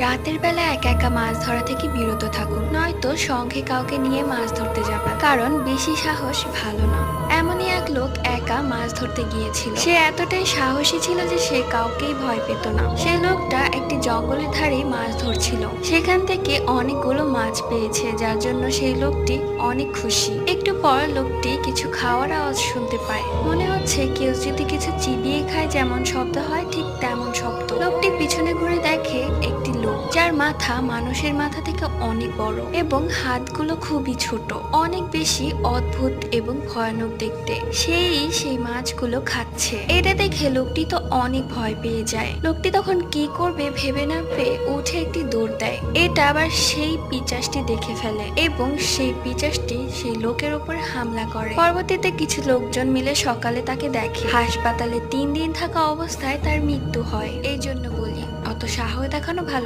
রাতের বেলা একা একা মাছ ধরা থেকে বিরত থাকুন, নয়তো সঙ্গে কাউকে নিয়ে মাছ ধরতে যাবেন, কারণ বেশি সাহস ভালো না। এমনই এক লোক একা মাছ ধরতে গিয়েছিল। সে এতটাই সাহসী ছিল যে সে কাউকেই ভয় পেত না। সে লোকটা একটি জঙ্গলের ধারে মাছ ধরছিল। সেখান থেকে অনেকগুলো মাছ পেয়েছে, যার জন্য সেই লোকটি অনেক খুশি। একটু পর লোকটি কিছু খাওয়ার আওয়াজ শুনতে পায়। মনে হচ্ছে কেউ যদি কিছু চিবিয়ে খায় যেমন শব্দ হয়, ঠিক তেমন শব্দ। লোকটি পিছনে ঘুরে দেখে একটি লোক, যার মাথা মানুষের মাথা থেকে অনেক বড় এবং হাতগুলো খুবই ছোট, অনেক বেশি অদ্ভুত এবং ভয়ানক দেখতে। সেই মাছগুলো খাচ্ছে। এটা দেখে লোকটি তো অনেক ভয় পেয়ে যায়। লোকটি তখন কি করবে ভেবে না পেয়ে উঠে একটি দৌড় দেয়। এটা আবার সেই পিচাসটি দেখে ফেলে এবং সেই পিচাসটি সেই লোকের উপর হামলা করে। পরবর্তীতে কিছু লোকজন মিলে সকালে তাকে দেখে। হাসপাতালে 3 দিন থাকা অবস্থায় তার মৃত্যু হয়। এই জন্য বলি, অত সাহস দেখানো ভালো